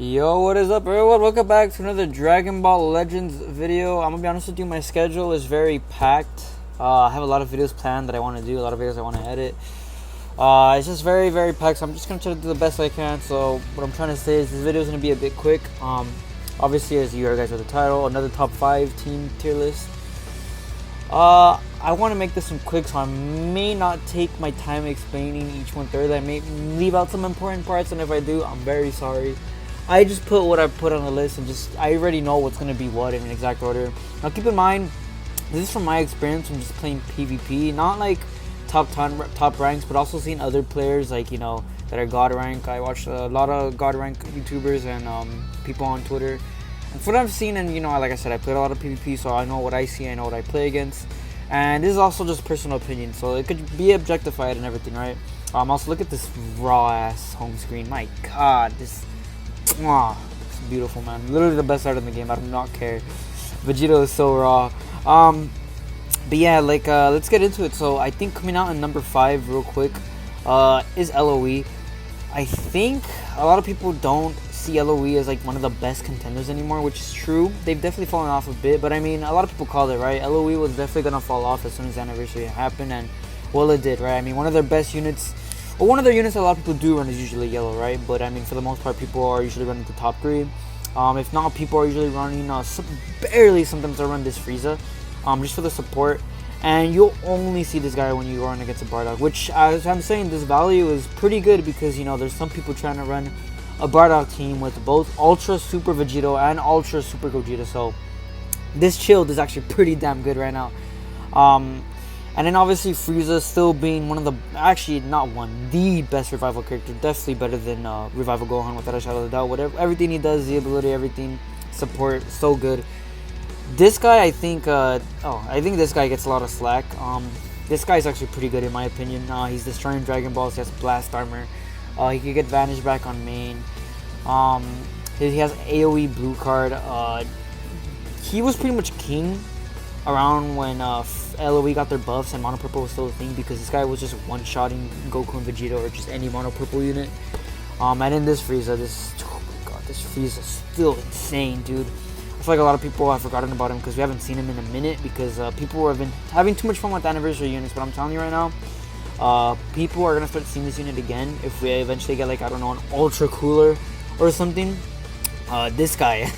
Yo, what is up, everyone? Welcome back to another Dragon Ball Legends video. I'm gonna be honest with you, my schedule is very packed. I have a lot of videos planned that I want to do, a lot of videos I want to edit. It's just very packed, so I'm just gonna try to do the best I can. So what I'm trying to say is this video is gonna be a bit quick. Obviously, as you guys know the title, another top 5 team tier list. I want to make this some quick, so I may not take my time explaining each one thoroughly. I may leave out some important parts, and if I do, I'm very sorry. I just put what I put on the list, and I already know what's gonna be what in an exact order. Now keep in mind, this is from my experience from just playing PvP, not like top ranks, but also seeing other players like that are God rank. I watched a lot of God rank YouTubers and people on Twitter, and from what I've seen, and like I said, I played a lot of PvP, so I know what I see, I know what I play against, and this is also just personal opinion, so it could be objectified and everything, right? Also look at this raw ass home screen. My God, this. It's beautiful, man. Literally the best art in the game. I do not care. Vegito is so raw. But yeah, let's get into it. So I think coming out in number 5 real quick is LOE. I think a lot of people don't see LOE as like one of the best contenders anymore, which is true. They've definitely fallen off a bit, but I mean, a lot of people called it, right? LOE was definitely gonna fall off as soon as the anniversary happened, and well, it did, right? I mean, one of their best units. Well, one of their units that a lot of people do run is usually yellow, right? But I mean, for the most part, people are usually running the top 3. If not, people are usually running barely. Sometimes they run this Frieza, just for the support. And you'll only see this guy when you run against a Bardock, which, as I'm saying, this value is pretty good because there's some people trying to run a Bardock team with both Ultra Super Vegito and Ultra Super Gogeta. So this Chilled is actually pretty damn good right now. And then obviously Frieza still being one of the, actually not one, the best revival character, definitely better than Revival Gohan without a shadow of a doubt. Everything he does, the ability, everything, support, so good. This guy, I think this guy gets a lot of slack. This guy's actually pretty good in my opinion. He's destroying Dragon Balls, he has blast armor. He could get Vanish back on main. He has AoE blue card. He was pretty much king around when LOE got their buffs and Mono Purple was still a thing, because this guy was just one-shotting Goku and Vegeta or just any Mono Purple unit. And in this Frieza, oh my God, this Frieza is still insane, dude. I feel like a lot of people have forgotten about him because we haven't seen him in a minute, because people have been having too much fun with anniversary units. But I'm telling you right now, people are gonna start seeing this unit again if we eventually get like, I don't know, an Ultra Cooler or something. This guy.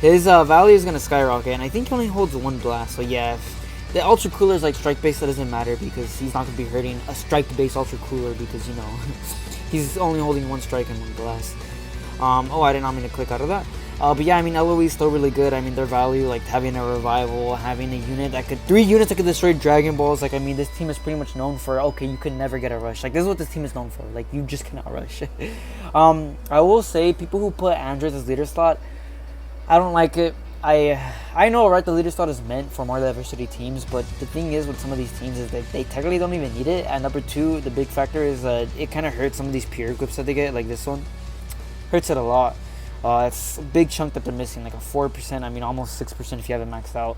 His value is going to skyrocket, and I think he only holds 1 blast, so yeah, if the Ultra Cooler is like strike base, that doesn't matter because he's not going to be hurting a strike base Ultra Cooler because, he's only holding 1 strike and 1 blast. I did not mean to click out of that. But yeah, I mean, LOE is still really good. I mean, their value, like having a revival, having a unit that could, 3 units that could destroy Dragon Balls, like, I mean, this team is pretty much known for, okay, you could never get a rush. Like, this is what this team is known for. Like, you just cannot rush. I will say, people who put Androids as leader slot, I don't like it. I know, right, the leader slot is meant for more diversity teams, but the thing is with some of these teams is that they technically don't even need it. And number 2, the big factor is it kind of hurts some of these pure equips that they get, like this one. Hurts it a lot. It's a big chunk that they're missing, like a 4%, I mean almost 6% if you have it maxed out.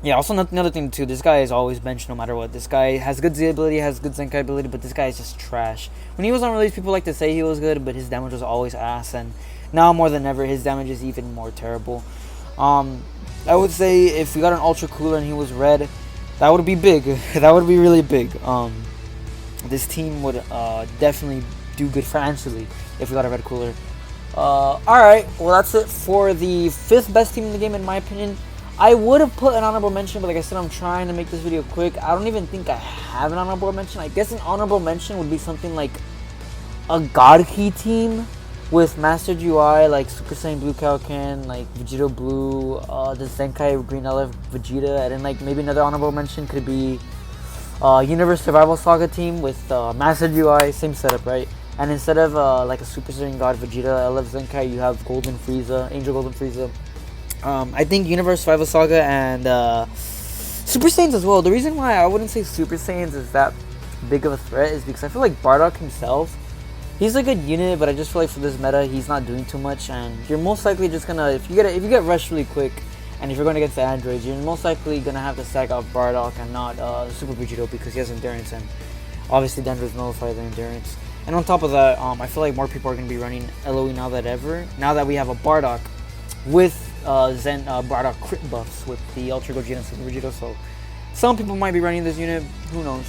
Yeah, also another thing too, this guy is always benched no matter what. This guy has good Z ability, has good Zenkai ability, but this guy is just trash. When he was on release, people like to say he was good, but his damage was always ass, and now more than ever, his damage is even more terrible. I would say if we got an Ultra Cooler and he was red, that would be big. That would be really big. This team would definitely do good financially if we got a red cooler. Alright, well that's it for the 5th best team in the game in my opinion. I would have put an honorable mention, but like I said, I'm trying to make this video quick. I don't even think I have an honorable mention. I guess an honorable mention would be something like a God Key team with Mastered UI, like Super Saiyan Blue Kaioken, like Vegito Blue, the Zenkai Green LF Vegeta, and then like maybe another honorable mention could be Universe Survival Saga team with Mastered UI, same setup, right? And instead of like a Super Saiyan God Vegeta LF Zenkai, you have Golden Frieza, Angel Golden Frieza. I think Universe Survival Saga and Super Saiyans as well. The reason why I wouldn't say Super Saiyans is that big of a threat is because I feel like Bardock himself, he's a good unit, but I just feel like for this meta, he's not doing too much, and you're most likely just gonna, if you get rushed really quick, and if you're going against the androids, you're most likely gonna have to stack off Bardock and not Super Vegito because he has endurance, and obviously the androids nullify the endurance. And on top of that, I feel like more people are going to be running LOE now than ever. Now that we have a Bardock with Zen Bardock crit buffs with the Ultra Gogeta and Super Vegeta. So some people might be running this unit. Who knows?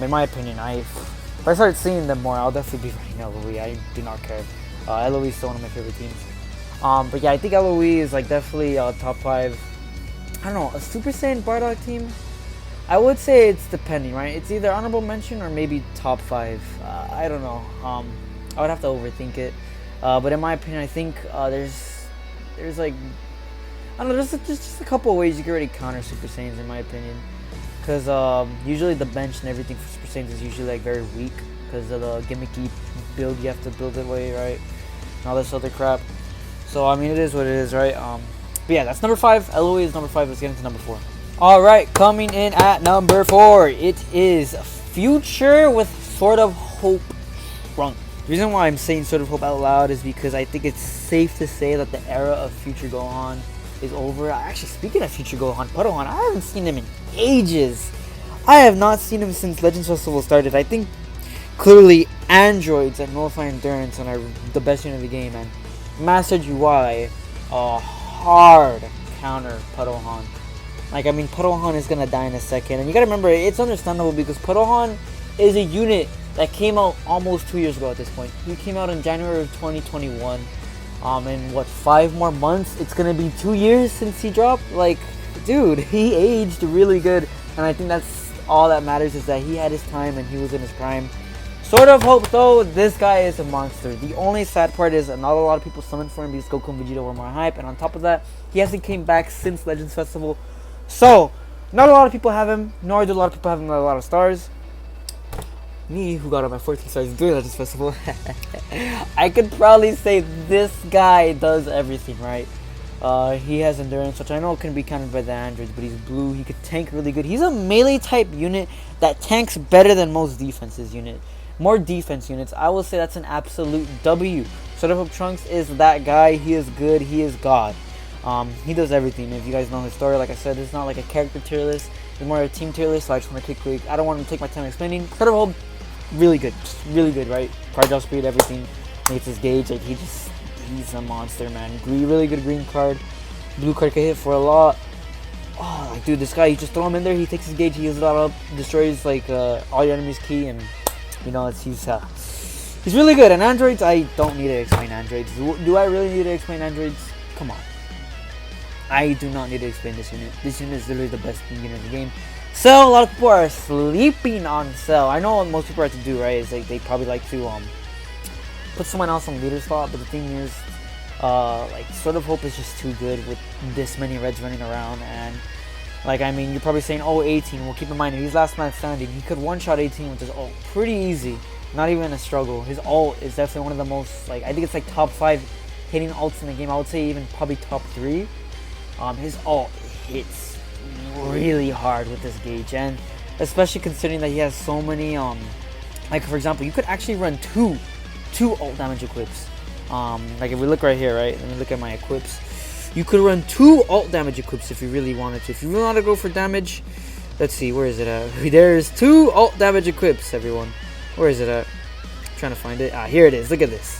In my opinion, if I start seeing them more, I'll definitely be running LOE. I do not care. LOE is still one of my favorite teams. But yeah, I think LOE is like definitely top 5. I don't know, a Super Saiyan Bardock team. I would say it's depending, right? It's either honorable mention or maybe top 5. I don't know. I would have to overthink it. But in my opinion, I think there's like, I don't know, there's just a couple of ways you can already counter Super Saiyans in my opinion. Because usually the bench and everything for Super Saiyans is usually like very weak because of the gimmicky build you have to build it way, right? And all this other crap. So I mean, it is what it is, right? But yeah, that's number 5. LOE is number 5. Let's get into number 4. Alright, coming in at number 4, it is Future with Sword of Hope Trunks. The reason why I'm saying Sword of Hope out loud is because I think it's safe to say that the era of Future Gohan is over. Actually, speaking of Future Gohan, Puddlehan, I haven't seen him in ages. I have not seen him since Legends Festival started. I think clearly androids at Nullify Endurance and are the best unit of the game, and Master UI, hard counter Puddlehan. Like, I mean, Puddlehan is going to die in a second. And you got to remember, it's understandable because Puddlehan is a unit that came out almost 2 years ago at this point. He came out in January of 2021. In what, 5 more months? It's going to be 2 years since he dropped? Like, dude, he aged really good. And I think that's all that matters, is that he had his time and he was in his prime. Sword of Hope, though, this guy is a monster. The only sad part is not a lot of people summoned for him because Goku and Vegeta were more hype. And on top of that, he hasn't came back since Legends Festival. So, not a lot of people have him, nor do a lot of people have him at a lot of stars. Me, who got him at 14 stars during Legends Festival, I could probably say this guy does everything, right? He has endurance, which I know can be countered by the androids, but he's blue, he could tank really good. He's a melee type unit that tanks better than most defenses unit. More defense units, I will say that's an absolute W. Sword of Hope Trunks is that guy. He is good, he is God. He does everything. If you guys know his story, like I said, it's not like a character tier list. It's more a team tier list, so I just want to quick. I don't want to take my time explaining. Sword of Hope, really good. Just really good, right? Card draw speed, everything. Makes his gauge. Like, he's a monster, man. Really good green card. Blue card can hit for a lot. Oh, like, dude, this guy, you just throw him in there, he takes his gauge, he heals it all up, destroys, like, all your enemies' key, and, you know, he's really good. And androids, I don't need to explain androids. Do I really need to explain androids? Come on. I do not need to explain this unit. This unit is literally the best unit in the game. Cell, a lot of people are sleeping on Cell. I know what most people have to do, right? Is like they probably like to put someone else on leader slot, but the thing is, like, Sword of Hope is just too good with this many reds running around. And like, I mean, you're probably saying, oh, 18. Well, keep in mind, if he's last man standing, he could one-shot 18 with his ult pretty easy. Not even a struggle. His ult is definitely one of the most, like, I think it's like top 5 hitting ults in the game. I would say even probably top 3. His ult hits really hard with this gauge, and especially considering that he has so many, like, for example, you could actually run two ult damage equips. Like, if we look right here, right, let me look at my equips. You could run 2 ult damage equips if you really wanted to. If you really want to go for damage, let's see, where is it at? There's 2 ult damage equips, everyone. Where is it at? I'm trying to find it. Here it is. Look at this.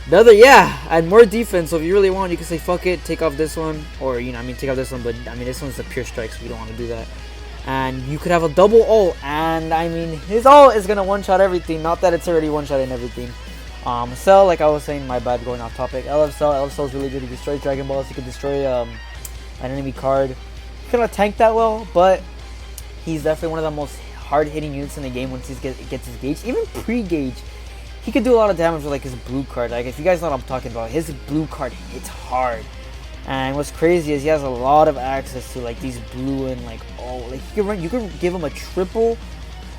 Another, yeah, add more defense. So if you really want, you can say fuck it, take off this one, or, you know, I mean, take off this one, but I mean, this one's a pure strike, so we don't want to do that. And you could have a double ult, and I mean, his ult is gonna one-shot everything. Not that it's already one-shotting everything. Cell, like I was saying, my bad, going off topic. LF Cell is really good. He destroys Dragon Balls. He can destroy an enemy card. He cannot tank that well, but he's definitely one of the most hard-hitting units in the game once he gets his gauge. Even pre-gauge, he could do a lot of damage with, like, his blue card. Like, if you guys know what I'm talking about, his blue card hits hard. And what's crazy is he has a lot of access to, like, these blue and, like, like, you could give him a triple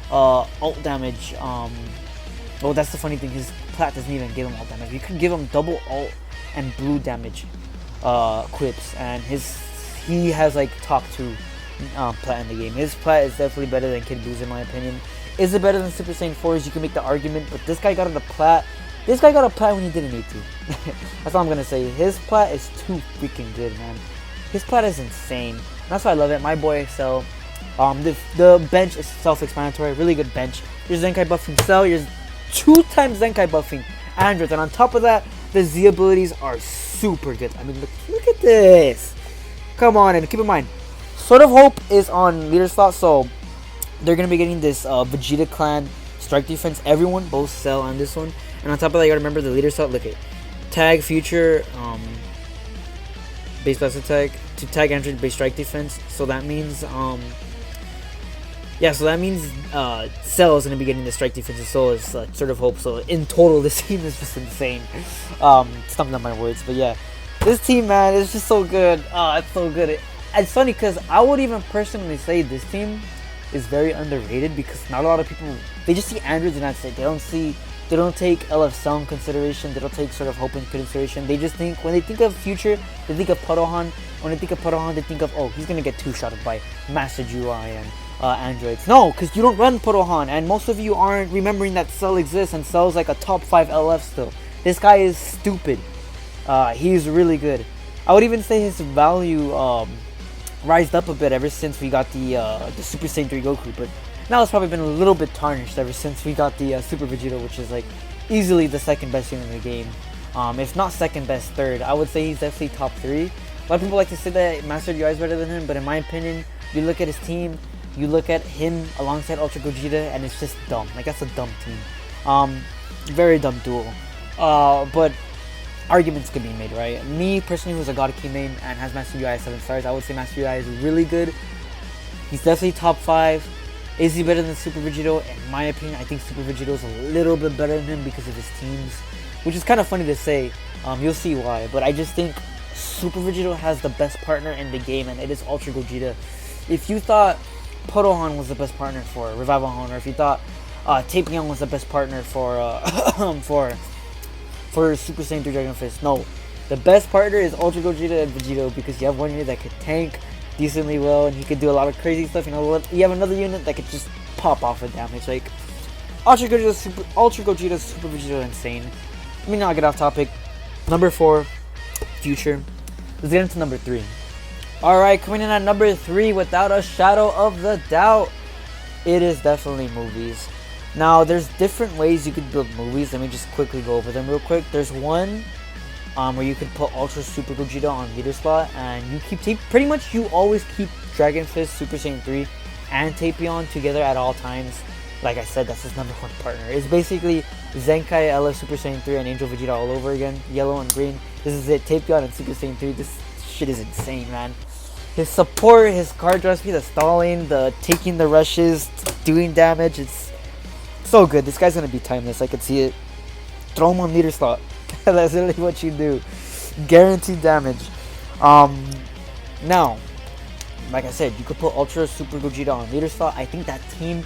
ult damage. Oh, that's the funny thing. His plat doesn't even give him ult damage. You could give him double ult and blue damage quips, and he has, like, top 2 plat in the game. His plat is definitely better than Kid Boo's in my opinion. Is it better than Super Saiyan 4s? You can make the argument, but this guy got a plat. This guy got a plat when he didn't need to. That's all I'm gonna say. His plat is too freaking good, man. His plat is insane. That's why I love it. My boy Cell. The bench is self-explanatory. Really good bench. Your Zenkai buff from Cell. Your 2 times Zenkai buffing androids, and on top of that, the Z abilities are super good. I mean, look at this. Come on, and keep in mind, Sword of Hope is on leader slot, so they're gonna be getting this Vegeta Clan strike defense. Everyone, both Cell and this one, and on top of that, you gotta remember the leader slot. Look at tag future base blast attack to tag android base strike defense. So that means Cell is going to be getting the strike defense, and so is Sword of Hope. So in total, this team is just insane. Stumbling on my words, but yeah, this team, man, is just so good. It's so good. It's funny because I would even personally say this team is very underrated because not a lot of people, they just see androids and that's it. They don't take LF Cell in consideration. They don't take Sword of Hope in consideration. They just think, when they think of future, they think of Puddlehan. When they think of Puddlehan, they think of, oh, he's gonna get 2-shotted by Master UI and androids. No, because you don't run Puddlehan, and most of you aren't remembering that Cell exists, and Cell's like a top 5 LF still. This guy is stupid. He's really good. I would even say his value rised up a bit ever since we got the Super Saiyan 3 Goku, but now it's probably been a little bit tarnished ever since we got the Super Vegeta, which is like easily the second best unit in the game. If not second best, third. I would say he's definitely top 3. A lot of people like to say that Master UI is better than him, but in my opinion, you look at his team, you look at him alongside Ultra Gogeta, and it's just dumb. Like, that's a dumb team. Very dumb duel. But arguments could be made, right? Me, personally, who's a God Key main and has Master UI at 7 stars, I would say Master UI is really good. He's definitely top 5. Is he better than Super Vegito? In my opinion, I think Super Vegito is a little bit better than him because of his teams, which is kind of funny to say. You'll see why, but I just think Super Vegito has the best partner in the game, and it is Ultra Gogeta. If you thought Puddlehan was the best partner for Revival Han, or if you thought Tapion was the best partner for Super Saiyan 3 Dragon Fist, no. The best partner is Ultra Gogeta and Vegito because you have one unit that could tank decently well, and he could do a lot of crazy stuff. You know, you have another unit that could just pop off with damage. Like Ultra Gogeta, Super Vegeta, insane. Let me not get off topic. Number 4, Future. Let's get into number 3. Alright, coming in at number 3, without a shadow of the doubt, it is definitely movies. Now, there's different ways you could build movies. Let me just quickly go over them real quick. There's one where you could put Ultra Super Gogeta on leader slot, and you keep pretty much you always keep Dragon Fist, Super Saiyan 3, and Tapion together at all times. Like I said, that's his number 1 partner. It's basically Zenkai, LF Super Saiyan 3, and Angel Vegeta all over again, yellow and green. This is it, Tapion and Super Saiyan 3. This shit is insane, man. His support, his card recipe, the stalling, the taking the rushes, doing damage, it's so good. This guy's gonna be timeless. I could see it. Throw him on leader slot. That's literally what you do. Guaranteed damage. Now, like I said, you could put Ultra Super Gogeta on leader slot. I think that team,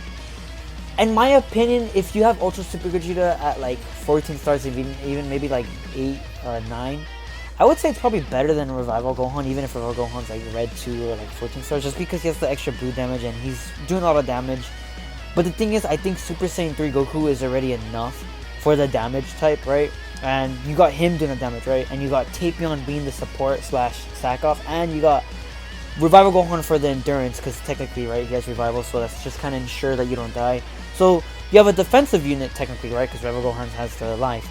in my opinion, if you have Ultra Super Gogeta at like 14 stars, even maybe like 8 or 9, I would say it's probably better than Revival Gohan, even if Revival Gohan's like red 2 or like 14 stars, just because he has the extra blue damage and he's doing a lot of damage. But the thing is, I think Super Saiyan 3 Goku is already enough for the damage type, right? And you got him doing the damage, right? And you got Tapion being the support / sack off, and you got Revival Gohan for the endurance, because technically, right, he has Revival, so that's just kind of ensure that you don't die. So you have a defensive unit technically, right? Because Revival Gohan has the life.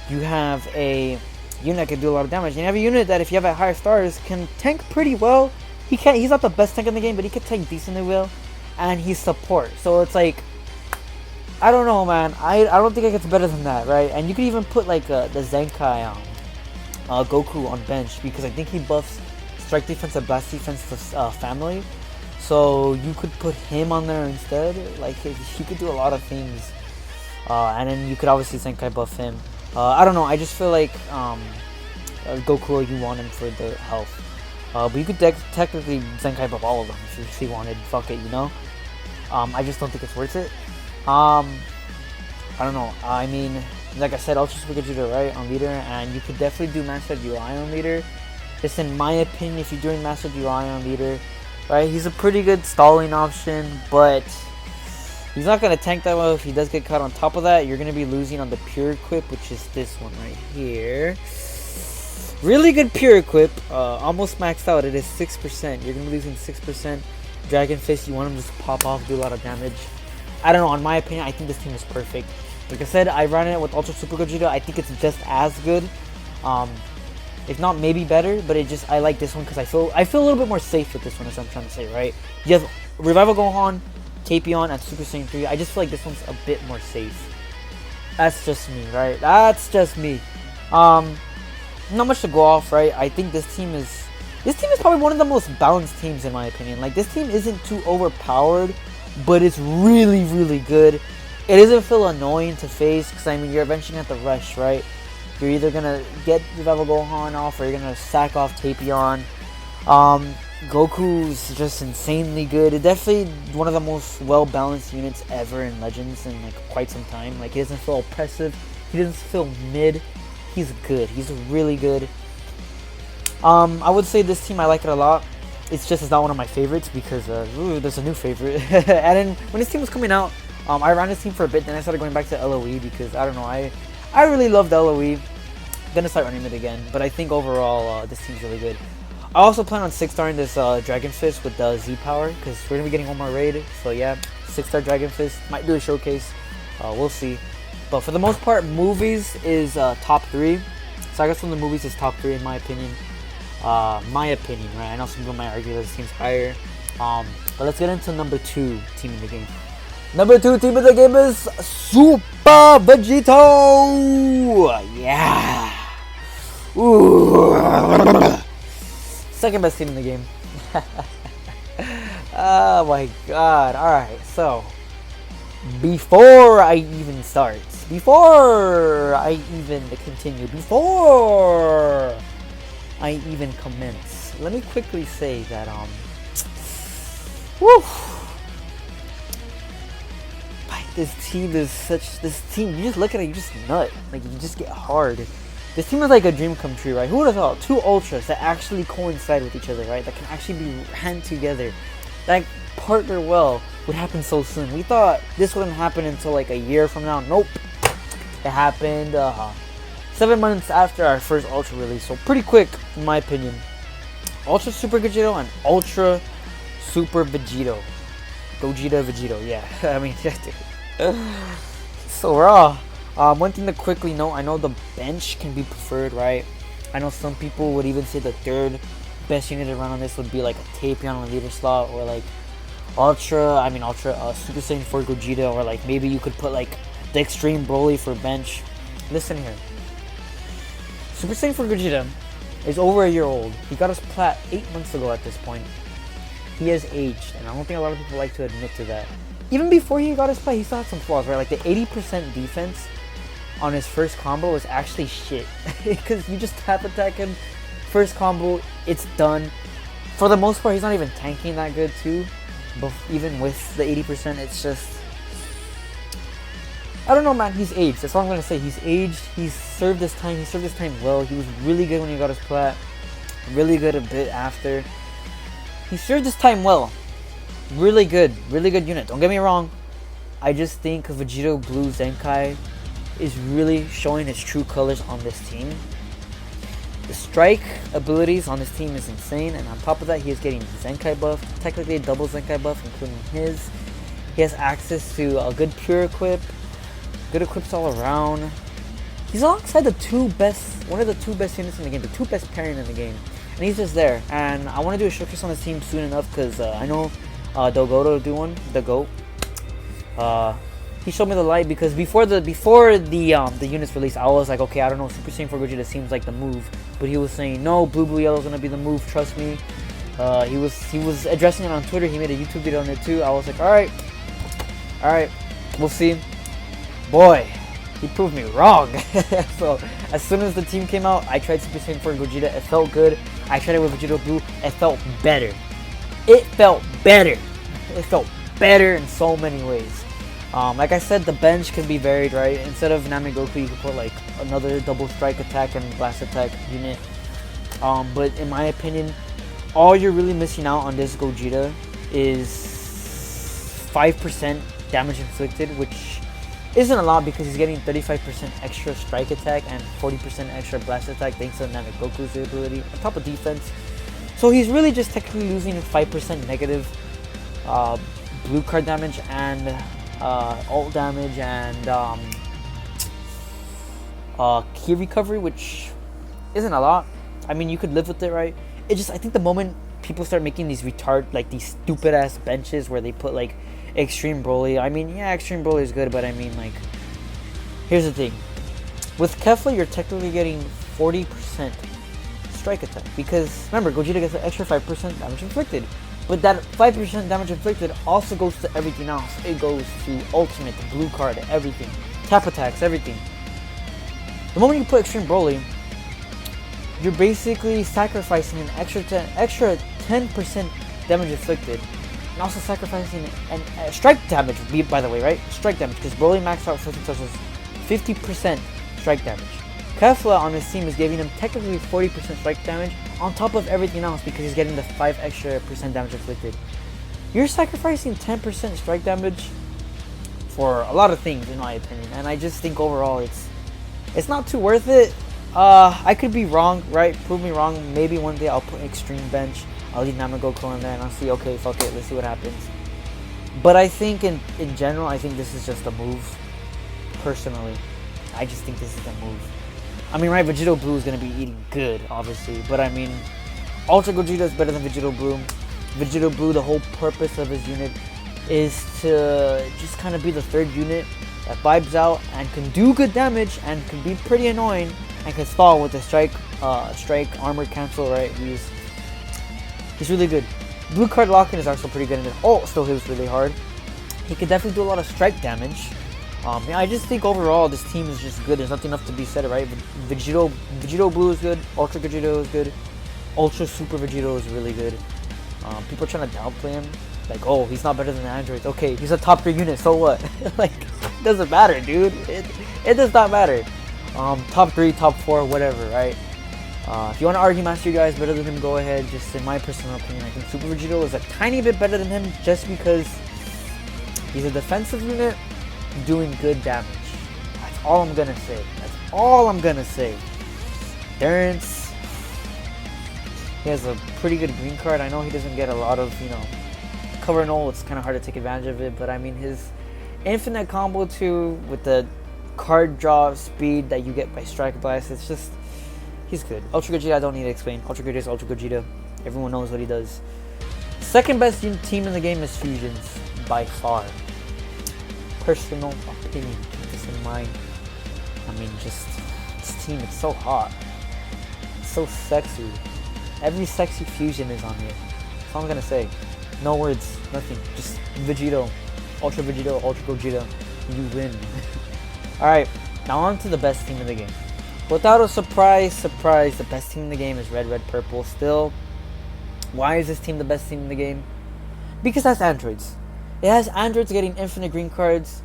You have a unit that can do a lot of damage, and you have a unit that, if you have at higher stars, can tank pretty well. He's not the best tank in the game, but he can tank decently well, and he's support. So it's like, I don't know, man. I don't think it gets better than that, right? And you could even put like the Zenkai Goku on bench, because I think he buffs strike defense and blast defense to family. So you could put him on there instead. Like, he could do a lot of things, and then you could obviously Zenkai buff him. I don't know. I just feel like Goku, you want him for the health, but you could technically Zenkai buff all of them if you wanted. Fuck it, you know. I just don't think it's worth it. I don't know. I mean, like I said, Ultra Super Gogeta, right, on leader, and you could definitely do Master UI on leader. Just in my opinion, if you're doing Master UI on leader, right, he's a pretty good stalling option, but he's not going to tank that well if he does get caught. On top of that, you're going to be losing on the pure equip, which is this one right here. Really good pure equip, almost maxed out. It is 6%. You're going to be losing 6%. Dragon Fist, you want him to just pop off, do a lot of damage. I don't know, in my opinion, I think this team is perfect. Like I said, I ran it with Ultra Super Gogeta. I think it's just as good. If not maybe better, but I like this one because I feel a little bit more safe with this one, is what I'm trying to say, right? You have Revival Gohan, Tapion, and Super Saiyan 3. I just feel like this one's a bit more safe. That's just me, right? That's just me. Not much to go off, right? I think this team is probably one of the most balanced teams in my opinion. Like, this team isn't too overpowered, but it's really, really good. It doesn't feel annoying to face because, I mean, you're eventually going to have to rush, right? You're either going to get Revival Gohan off or you're going to sack off Tapion. Goku's just insanely good. It's definitely one of the most well-balanced units ever in Legends in, like, quite some time. Like, he doesn't feel oppressive. He doesn't feel mid. He's good. He's really good. I would say this team, I like it a lot. It's not one of my favorites because there's a new favorite. And then when this team was coming out, I ran this team for a bit. Then I started going back to LOE because I don't know. I really loved LOE. I'm gonna start running it again, but I think overall this team's really good. I also plan on 6-starring this Dragon Fist with the Z power because we're gonna be getting one more raid. So yeah, 6-star Dragon Fist. Might do a showcase. We'll see. But for the most part, movies is top 3. So I guess one of the movies is top 3 in my opinion. Right? I know some people might argue that this team's higher. But let's get into number 2 team in the game. Number 2 team in the game is Super Vegito! Yeah! Ooh. Second best team in the game. Oh my god. Alright, so before I even start, before I even continue, before I even commence, let me quickly say that this team, you just look at it, you just nut. Like, you just get hard. This team is like a dream come true, right? Who would have thought? 2 Ultras that actually coincide with each other, right? That can actually be hand together, that partner well, would happen so soon. We thought this wouldn't happen until like a year from now. Nope. It happened 7 months after our first Ultra release. So pretty quick, in my opinion. Ultra Super Gogeta and Ultra Super Vegito. Vegito, yeah. I mean, so raw. One thing to quickly note, I know the bench can be preferred, right? I know some people would even say the third best unit to run on this would be like a Tapion on the leader slot, or like Super Saiyan 4 Gogeta, or like maybe you could put like the Extreme Broly for bench. Listen here. Super Saiyan 4 Gogeta is over a year old. He got his plat 8 months ago at this point. He has aged, and I don't think a lot of people like to admit to that. Even before he got his plat, he still had some flaws, right? Like the 80% defense on his first combo was actually shit. Because you just tap attack him, first combo, it's done. For the most part, he's not even tanking that good too. But even with the 80%, it's just... I don't know, man. He's aged. That's all I'm going to say. He's aged. He's served his time. He served his time well. He was really good when he got his plat. Really good a bit after. He served his time well. Really good unit. Don't get me wrong. I just think Vegito Blue Zenkai is really showing his true colors on this team. The strike abilities on this team is insane, and on top of that, he is getting Zenkai buff, technically a double Zenkai buff, including his. He has access to a good pure equip, good equips all around. He's alongside one of the two best units in the game, the 2 best pairing in the game, and he's just there. And I want to do a showcase on this team soon enough because I know Delgado will do one, the GOAT. He showed me the light because before the units release, I was like, okay, I don't know, Super Saiyan 4 Gogeta seems like the move, but he was saying no, blue yellow is gonna be the move, trust me. He was addressing it on Twitter. He made a YouTube video on it too. I was like, all right, we'll see. Boy, he proved me wrong. So as soon as the team came out, I tried Super Saiyan 4 Gogeta. It felt good. I tried it with Vegito Blue. It felt better. It felt better in so many ways. Like I said, the bench can be varied, right? Instead of Namigoku, you could put like another double strike attack and blast attack unit. But in my opinion, all you're really missing out on this Gogeta is 5% damage inflicted, which isn't a lot because he's getting 35% extra strike attack and 40% extra blast attack thanks to Namigoku's ability on top of defense. So he's really just technically losing 5% negative blue card damage and ult damage and key recovery, which isn't a lot. I mean, you could live with it, right? It just, I think the moment people start making these these stupid ass benches where they put like extreme Broly. I mean, yeah, extreme Broly is good, but I mean, like, here's the thing. With Kefla, you're technically getting 40% strike attack because remember, Gogeta gets an extra 5% damage inflicted. But that 5% damage inflicted also goes to everything else. It goes to ultimate, the blue card, everything. Tap attacks, everything. The moment you put Extreme Broly, you're basically sacrificing an extra 10% damage inflicted. And also sacrificing strike damage, by the way, right? Strike damage, because Broly maxed out for such as 50% strike damage. Kefla on his team is giving him technically 40% strike damage on top of everything else because he's getting the 5 extra percent damage inflicted. You're sacrificing 10% strike damage for a lot of things, in my opinion, and I just think overall it's not too worth it. I could be wrong, right? Prove me wrong. Maybe one day I'll put Extreme Bench. I'll leave Namagoko in there and I'll see, okay, fuck it, let's see what happens. But I think in general, I think this is just a move. Personally, I just think this is a move. I mean, right, Vegito Blue is going to be eating good, obviously. But I mean, Ultra Gogeta is better than Vegito Blue. Vegito Blue, the whole purpose of his unit is to just kind of be the third unit that vibes out and can do good damage and can be pretty annoying and can stall with the strike armor cancel, right? He's really good. Blue card lock-in is also pretty good, and then ult still hits really hard. He can definitely do a lot of strike damage. Yeah, I just think overall this team is just good. There's nothing enough to be said, right? Vegito Blue is good. Ultra Gogeta is good. Ultra Super Vegito is really good. People are trying to downplay him. Like, oh, he's not better than the androids. Okay, he's a top 3 unit, so what? Like, it doesn't matter, dude. It does not matter. Top 3, top 4, whatever, right? If you want to argue Master Guy is better than him, go ahead. Just in my personal opinion, I think Super Vegito is a tiny bit better than him just because he's a defensive unit doing good damage. That's all I'm gonna say. That's all I'm gonna say. Durance, he has a pretty good green card. I know he doesn't get a lot of, cover null. It's kind of hard to take advantage of it, but I mean his infinite combo too with the card draw speed that you get by Strike Blast. It's just, he's good. Ultra Gogeta, I don't need to explain. Ultra Gogeta is Ultra Gogeta. Everyone knows what he does. Second best team in the game is Fusions by far. Personal opinion, keep this in mind. I mean, just this team, it's so hot. It's so sexy. Every sexy fusion is on here. That's all I'm gonna say. No words, nothing. Just Vegito. Ultra Gogeta. You win. Alright, now on to the best team in the game. Without a surprise, the best team in the game is Red, Purple. Still, why is this team the best team in the game? Because that's androids. It has androids getting infinite green cards.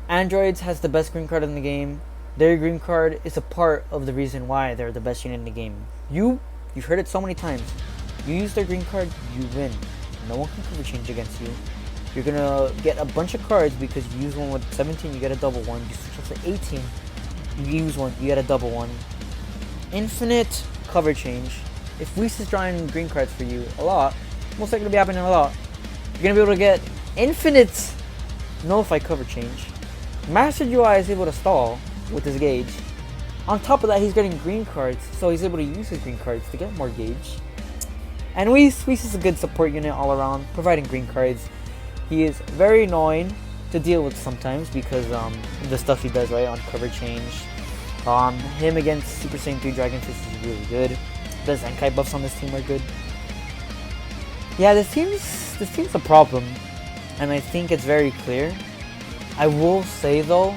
Androids has the best green card in the game. Their green card is a part of the reason why they're the best unit in the game. You've heard it so many times. You use their green card, you win. No one can cover change against you. You're gonna get a bunch of cards because you use one with 17, you get a double one. You switch to 18, you use one, you get a double one. Infinite cover change. If Whis is drawing green cards for you a lot, most likely to be happening a lot, you're gonna be able to get infinite nullify cover change. Master UI is able to stall with his gauge. On top of that, he's getting green cards, so he's able to use his green cards to get more gauge. And Whis is a good support unit all around, providing green cards. He is very annoying to deal with sometimes because the stuff he does, right, on cover change. Him against Super Saiyan 3 Dragon Fist is really good. The Zenkai buffs on this team are good. Yeah, this team's a problem, and I think it's very clear. I will say though,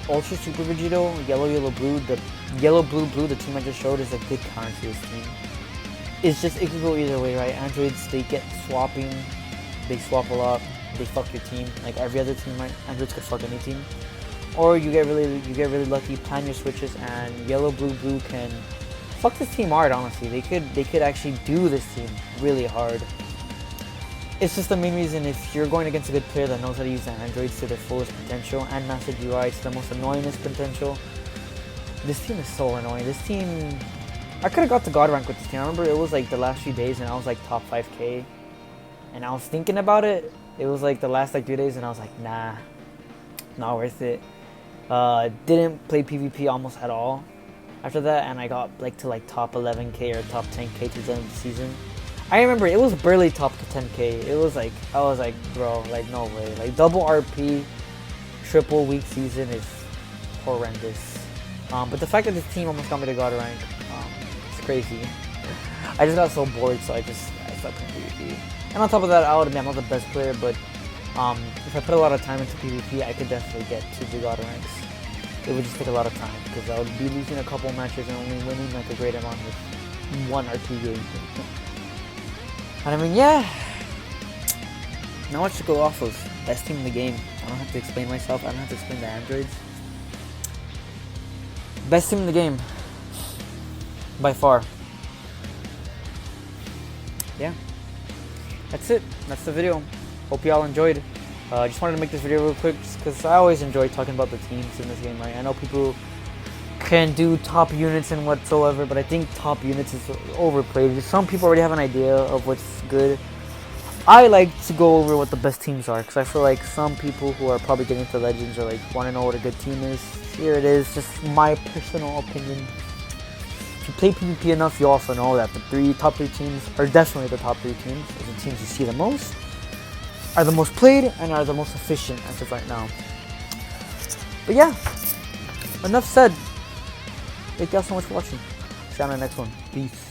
Ultra Super Vegito, Yellow Blue, the Yellow Blue, the team I just showed is a good counter to this team. It could go either way, right? Androids, they get swapping, they swap a lot, they fuck your team like every other team, right? Androids could fuck any team, or you get really lucky, plan your switches, and Yellow Blue can fuck this team hard. Honestly, they could actually do this team really hard. It's just the main reason if you're going against a good player that knows how to use the androids to their fullest potential and Master UI to the most annoyingest potential. This team is so annoying. This team, I could have got to God rank with this team. I remember it was like the last few days and I was like top 5k. And I was thinking about it. It was like the last like 2 days and I was like, nah, not worth it. Didn't play PvP almost at all after that, and I got like to like top 11k or top 10k to the end of the season. I remember it was barely top to 10k. It was like, I was like, bro, like no way. Like double RP, triple week season is horrendous. But the fact that this team almost got me to God rank, it's crazy. I just got so bored, so I stopped playing PvP. And on top of that, I'll admit I'm not the best player, but if I put a lot of time into PvP, I could definitely get to the God ranks. It would just take a lot of time, because I would be losing a couple matches and only winning like a great amount with one or two games. And I mean, yeah. Now what should go off of best team in the game. I don't have to explain myself. I don't have to explain the androids. Best team in the game. By far. Yeah. That's it. That's the video. Hope y'all enjoyed. I just wanted to make this video real quick just because I always enjoy talking about the teams in this game, right? I know people can do top units and whatsoever, but I think top units is overplayed. Some people already have an idea of what's good. I like to go over what the best teams are, because I feel like some people who are probably getting into Legends are like, want to know what a good team is. Here it is, just my personal opinion. If you play PvP enough, you also know that the top three teams are definitely the top three teams. Those are the teams you see the most, are the most played, and are the most efficient as of right now. But yeah, enough said. Thank y'all so much for watching. See you on the next one. Peace.